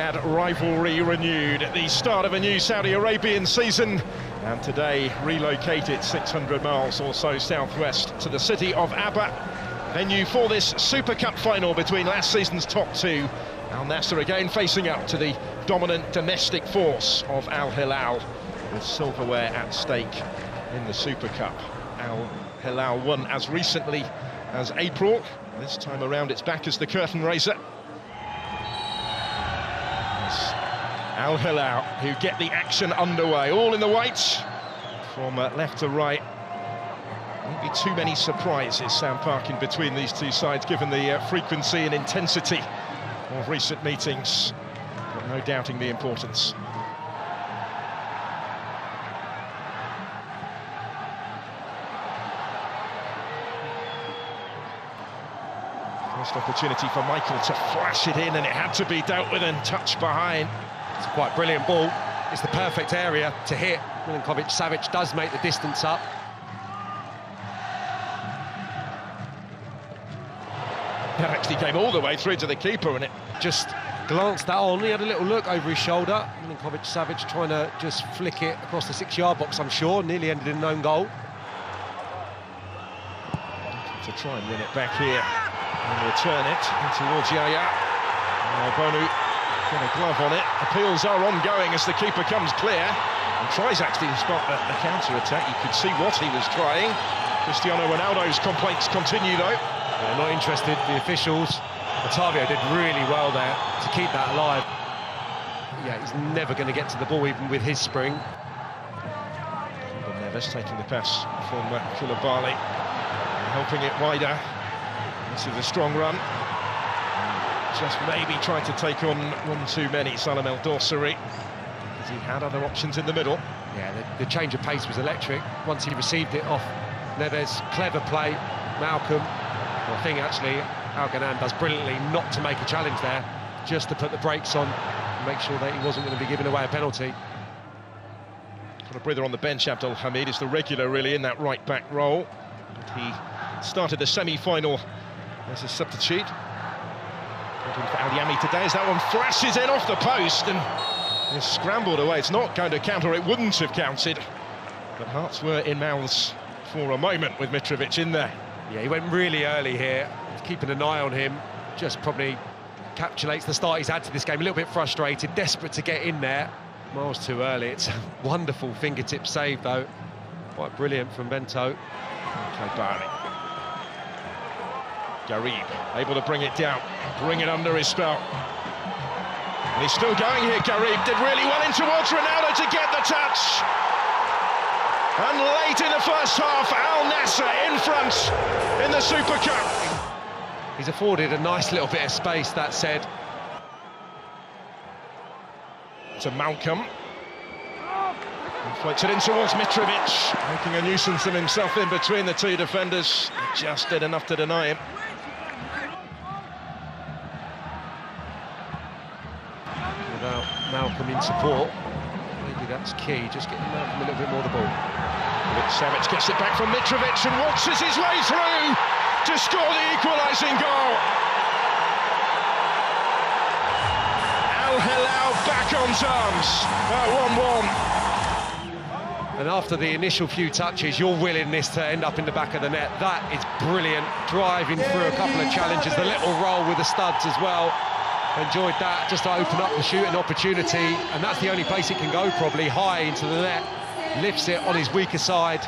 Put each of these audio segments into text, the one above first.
Riyadh rivalry renewed at the start of a new Saudi Arabian season, and today relocated 600 miles or so southwest to the city of Abha, venue for this Super Cup final between last season's top two. Al Nassr again facing up to the dominant domestic force of Al Hilal, with silverware at stake in the Super Cup. Al Hilal won as recently as April. This time around it's back as the curtain raiser. Al Hilal who get the action underway, all in the white from left to right. Won't be too many surprises, Sam Park, in between these two sides, given the frequency and intensity of recent meetings, but no doubting the importance. First opportunity for Michael to flash it in, and it had to be dealt with and touched behind. It's a quite brilliant ball. It's the perfect area to hit. Milinkovic-Savic does make the distance up. That actually came all the way through to the keeper, and it just glanced that on. He had a little look over his shoulder. Milinkovic-Savic trying to just flick it across the 6-yard box, I'm sure. Nearly ended in an own goal. To try and win it back here and return it towards Yaya. Bonu got a glove on it. Appeals are ongoing as the keeper comes clear and tries actually to spot the counter-attack. You could see what he was trying. Cristiano Ronaldo's complaints continue though. They're not interested, the officials. Otavio did really well there to keep that alive. Yeah, he's never going to get to the ball even with his spring. Neves taking the pass from Koulibaly, helping it wider. This is a strong run. Just maybe tried to take on one too many, Salem El Dorsari, because he had other options in the middle. Yeah, the change of pace was electric. Once he received it off Neves, clever play, Malcolm. I think actually Al-Ghanan does brilliantly not to make a challenge there, just to put the brakes on and make sure that he wasn't going to be giving away a penalty. Got a breather on the bench. Abdul Hamid is the regular really in that right-back role. And he started the semi-final as a substitute. Looking for Al-Yami today as that one flashes in off the post and is scrambled away. It's not going to counter, it wouldn't have counted. But hearts were in mouths for a moment with Mitrovic in there. Yeah, he went really early here, keeping an eye on him. Just probably encapsulates the start he's had to this game. A little bit frustrated, desperate to get in there. Miles too early. It's a wonderful fingertip save though. Quite brilliant from Bento. Kaibari. Garib able to bring it down, bring it under his spell. And he's still going here, Garib. Did really well in towards Ronaldo to get the touch. And late in the first half, Al Nassr in front in the Super Cup. He's afforded a nice little bit of space, that said. To Malcolm. And floats it in towards Mitrovic, making a nuisance of himself in between the two defenders. Just did enough to deny him. Without Malcolm in support, maybe that's key, just getting Malcolm a little bit more of the ball. Savic gets it back from Mitrovic and waltzes his way through to score the equalising goal. Al Hilal back on terms at 1-1. And after the initial few touches, your willingness to end up in the back of the net, that is brilliant. Driving through a couple of challenges, the little roll with the studs as well. Enjoyed that, just to open up the shooting opportunity, and that's the only place it can go, probably, high into the net. Lifts it on his weaker side,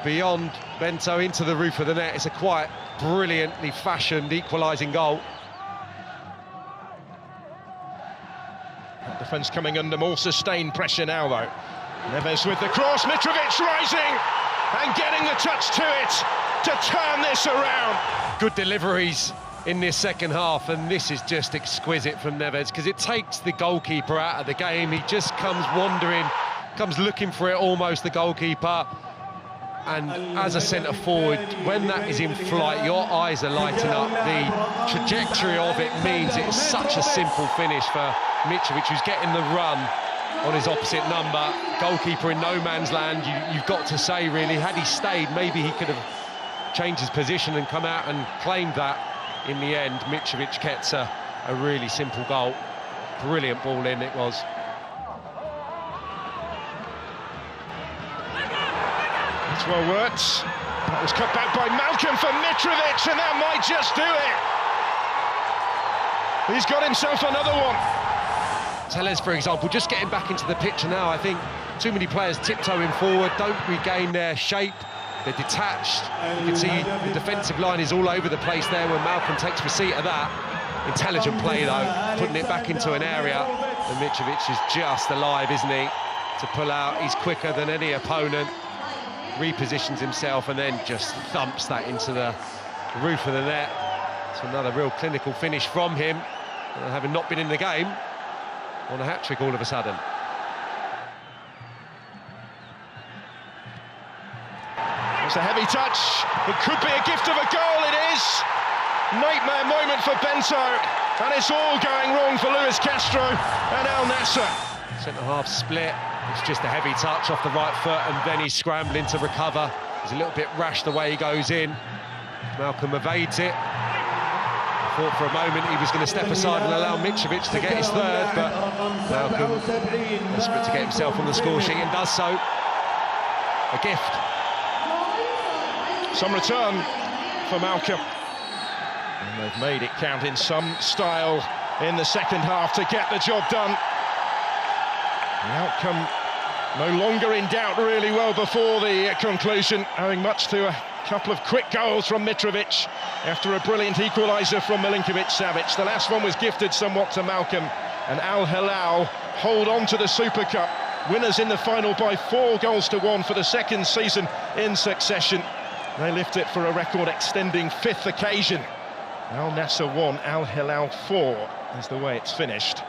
beyond Bento into the roof of the net. It's a quite brilliantly fashioned equalising goal. That defence coming under more sustained pressure now though. Neves with the cross, Mitrovic rising and getting the touch to it to turn this around. Good deliveries in this second half, and this is just exquisite from Neves, because it takes the goalkeeper out of the game. He just comes wandering, comes looking for it almost, the goalkeeper. And as a centre forward, when that is in flight, your eyes are lighting up. The trajectory of it means it's such a simple finish for Mitrovic, who's getting the run on his opposite number. Goalkeeper in no man's land, you've got to say, really. Had he stayed, maybe he could have changed his position and come out and claimed that. In the end, Mitrovic gets a a really simple goal. Brilliant ball in it was. It's well worked. That was cut back by Malcolm for Mitrovic, and that might just do it. He's got himself another one. Tellez, for example, just getting back into the picture now. I think too many players tiptoeing forward, don't regain their shape. They're detached. You can see the defensive line is all over the place there when Malcolm takes receipt of that. Intelligent play, though, putting it back into an area. And Mitrovic is just alive, isn't he, to pull out. He's quicker than any opponent. Repositions himself and then just thumps that into the roof of the net. It's another real clinical finish from him, having not been in the game, on a hat-trick all of a sudden. It's a heavy touch. It could be a gift of a goal. It is. Nightmare moment for Bento, and it's all going wrong for Luis Castro and Al Nassr. Centre-half split. It's just a heavy touch off the right foot, and then he's scrambling to recover. He's a little bit rash the way he goes in. Malcolm evades it. I thought for a moment he was going to step aside and allow Mitrovic to get his third, but Malcolm, desperate to get himself on the score sheet, and does so. A gift. Some return for Malcolm. And they've made it count in some style in the second half to get the job done. The outcome no longer in doubt really well before the conclusion, owing much to a couple of quick goals from Mitrovic after a brilliant equaliser from Milinkovic-Savic. The last one was gifted somewhat to Malcolm, and Al Hilal hold on to the Super Cup. Winners in the final by 4-1 for the second season in succession. They lift it for a record-extending 5th occasion. Al Nassr 1, Al Hilal 4 is the way it's finished.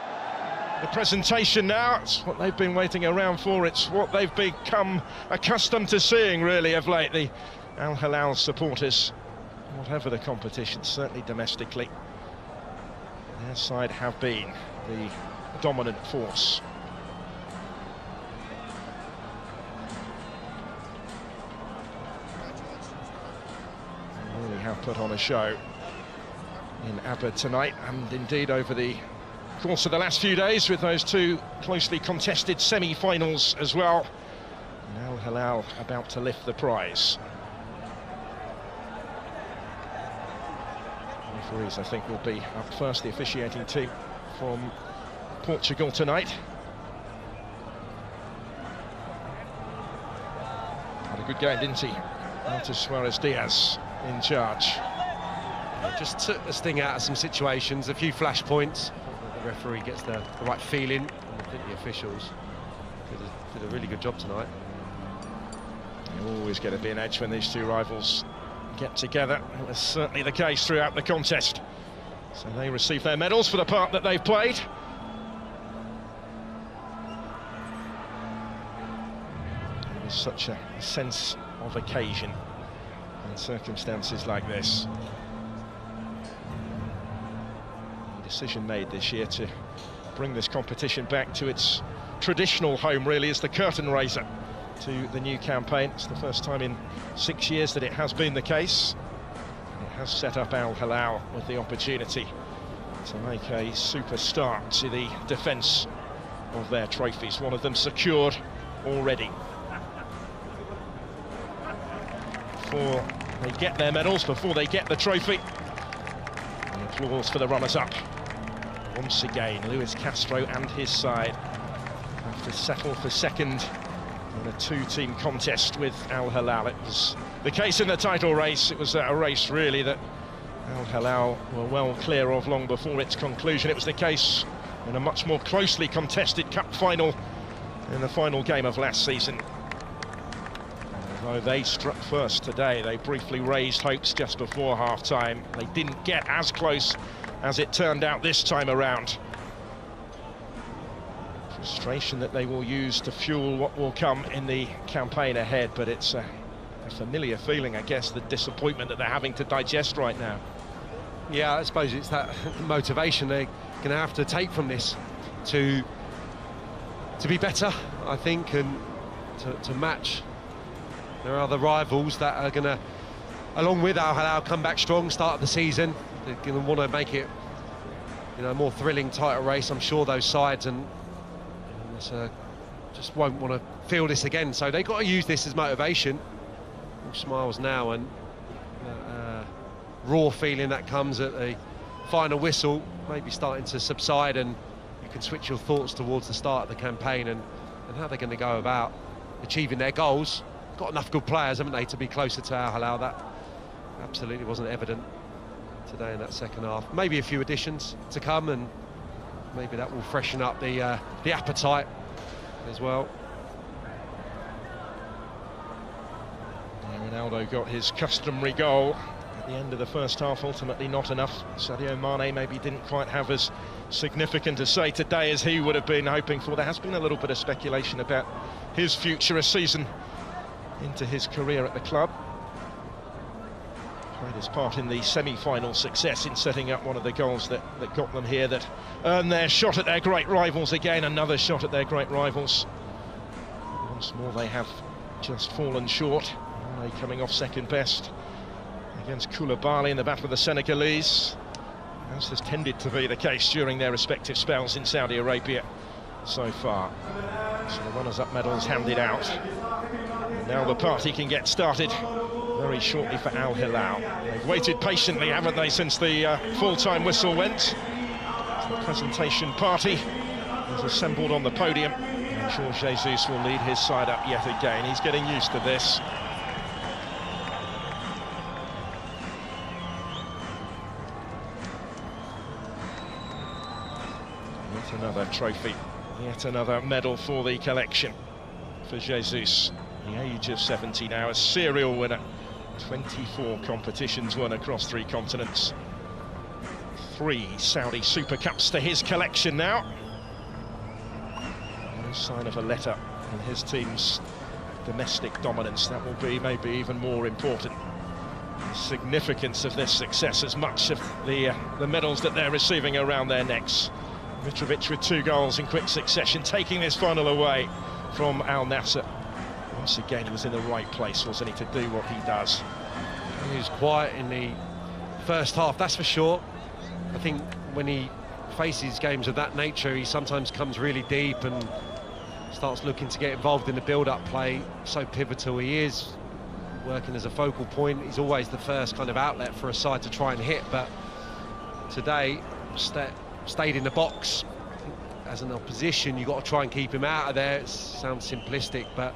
The presentation now, it's what they've been waiting around for, it's what they've become accustomed to seeing really of late, the Al Hilal supporters, whatever the competition, certainly domestically. Their side have been the dominant force. They really have put on a show in ABBA tonight, and indeed over the course of the last few days, with those two closely contested semi-finals as well. And Al Hilal about to lift the prize. Referees, I think, will be up first, the officiating team from Portugal tonight. Had a good game, didn't he? Marta Suarez-Diaz in charge. Yeah, just took the sting out of some situations, a few flash points. The referee gets the right feeling, and I think the officials did a really good job tonight. You always get a bit of an edge when these two rivals get together. It was certainly the case throughout the contest. So they receive their medals for the part that they've played. It was such a sense of occasion in circumstances like this. Decision made this year to bring this competition back to its traditional home, really, as the curtain raiser to the new campaign. It's the first time in 6 years that it has been the case. It has set up Al Hilal with the opportunity to make a super start to the defence of their trophies, one of them secured already. Before they get their medals, before they get the trophy, the applause for the runners-up. Once again, Luis Castro and his side have to settle for second in a two-team contest with Al Hilal. It was the case in the title race. It was a race, really, that Al Hilal were well clear of long before its conclusion. It was the case in a much more closely contested cup final in the final game of last season. Although they struck first today, they briefly raised hopes just before half-time. They didn't get as close as it turned out this time around. Frustration that they will use to fuel what will come in the campaign ahead, but it's a familiar feeling, I guess, the disappointment that they're having to digest right now. Yeah, I suppose it's that motivation they're going to have to take from this to be better, I think, and to match their other rivals that are going to, along with Al Hilal, come back strong, start of the season. They're going to want to make it you know, more thrilling, tighter race. I'm sure those sides and just won't want to feel this again. So they've got to use this as motivation. All smiles now, and raw feeling that comes at the final whistle maybe starting to subside, and you can switch your thoughts towards the start of the campaign and how they're going to go about achieving their goals. Got enough good players, haven't they, to be closer to Al Hilal. That absolutely wasn't evident today in that second half. Maybe a few additions to come, and maybe that will freshen up the appetite as well. Ronaldo got his customary goal at the end of the first half, ultimately not enough. Sadio Mane maybe didn't quite have as significant a say today as he would have been hoping for. There has been a little bit of speculation about his future, a season into his career at the club. Played his part in the semi-final success in setting up one of the goals that got them here, that earned their shot at their great rivals again. Another shot at their great rivals. Once more they have just fallen short. Mane coming off second best against Koulibaly in the battle of the Senegalese, as has tended to be the case during their respective spells in Saudi Arabia so far. So the runners-up medals handed out. And now the party can get started very shortly for Al Hilal. They've waited patiently, haven't they, since the full-time whistle went. The presentation party is assembled on the podium, and Jorge Jesus will lead his side up yet again. He's getting used to this. Yet another trophy, yet another medal for the collection for Jesus. The age of 70 now, a serial winner. 24 competitions won across 3 continents. 3 Saudi Super Cups to his collection now. No sign of a let-up in his team's domestic dominance. That will be maybe even more important. The significance of this success, as much of the medals that they're receiving around their necks. Mitrovic with 2 goals in quick succession, taking this final away from Al Nassr. Once again, he was in the right place, wasn't he, to do what he does. He was quiet in the first half, that's for sure. I think when he faces games of that nature, he sometimes comes really deep and starts looking to get involved in the build-up play. So pivotal he is, working as a focal point. He's always the first kind of outlet for a side to try and hit, but today stayed in the box. As an opposition, you've got to try and keep him out of there. It sounds simplistic, but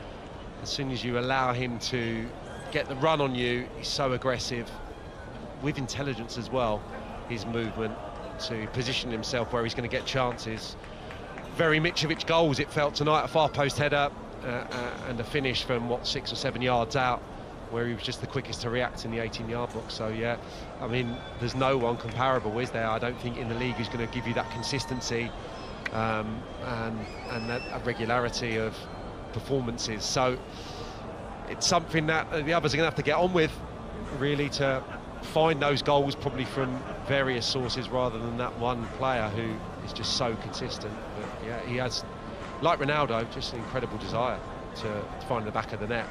as soon as you allow him to get the run on you, he's so aggressive, with intelligence as well, his movement to position himself where he's going to get chances. Very Mitrovic goals, it felt tonight, a far post header and a finish from, 6 or 7 yards out, where he was just the quickest to react in the 18-yard box. So yeah, I mean, there's no one comparable, is there? I don't think in the league who's going to give you that consistency and that regularity of performances. So it's something that the others are going to have to get on with, really, to find those goals probably from various sources rather than that one player who is just so consistent. But yeah, he has, like Ronaldo, just an incredible desire to find the back of the net.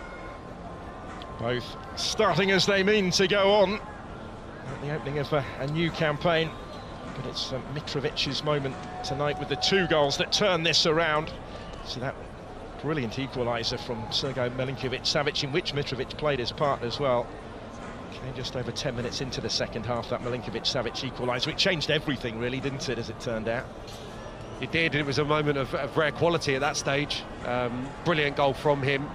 Both starting as they mean to go on at the opening of a new campaign, but it's Mitrovic's moment tonight with the 2 goals that turn this around. So that brilliant equaliser from Sergej Milinkovic-Savic, in which Mitrovic played his part as well. Came just over 10 minutes into the second half, that Milinkovic-Savic equaliser. It changed everything, really, didn't it, as it turned out? It did. It was a moment of rare quality at that stage. Brilliant goal from him.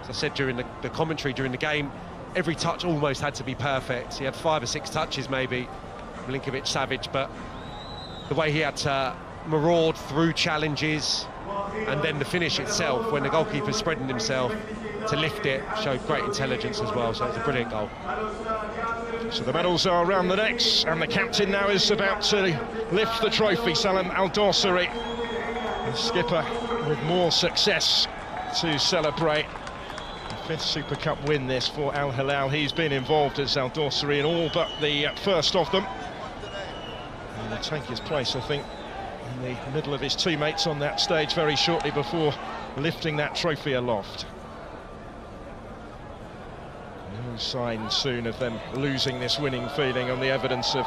As I said during the commentary during the game, every touch almost had to be perfect. He had 5 or 6 touches maybe, Milinkovic-Savic, but the way he had to maraud through challenges, and then the finish itself, when the goalkeeper spreading himself to lift it, showed great intelligence as well. So it's a brilliant goal. So the medals are around the necks, and the captain now is about to lift the trophy, Salem Al-Dawsari. The skipper with more success to celebrate. The 5th Super Cup win this for Al Hilal. He's been involved as Al-Dawsari in all but the first of them. And will take his place, I think, in the middle of his teammates on that stage very shortly before lifting that trophy aloft. No sign soon of them losing this winning feeling on the evidence of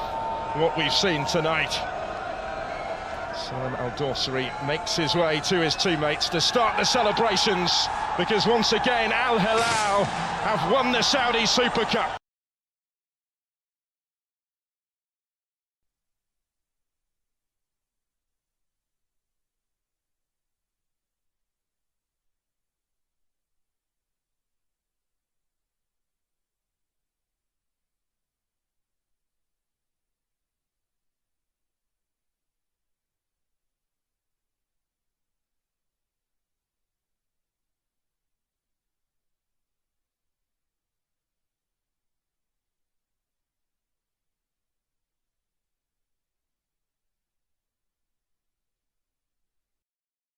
what we've seen tonight. Salam Al-Dawsari makes his way to his teammates to start the celebrations, because once again Al Hilal have won the Saudi Super Cup.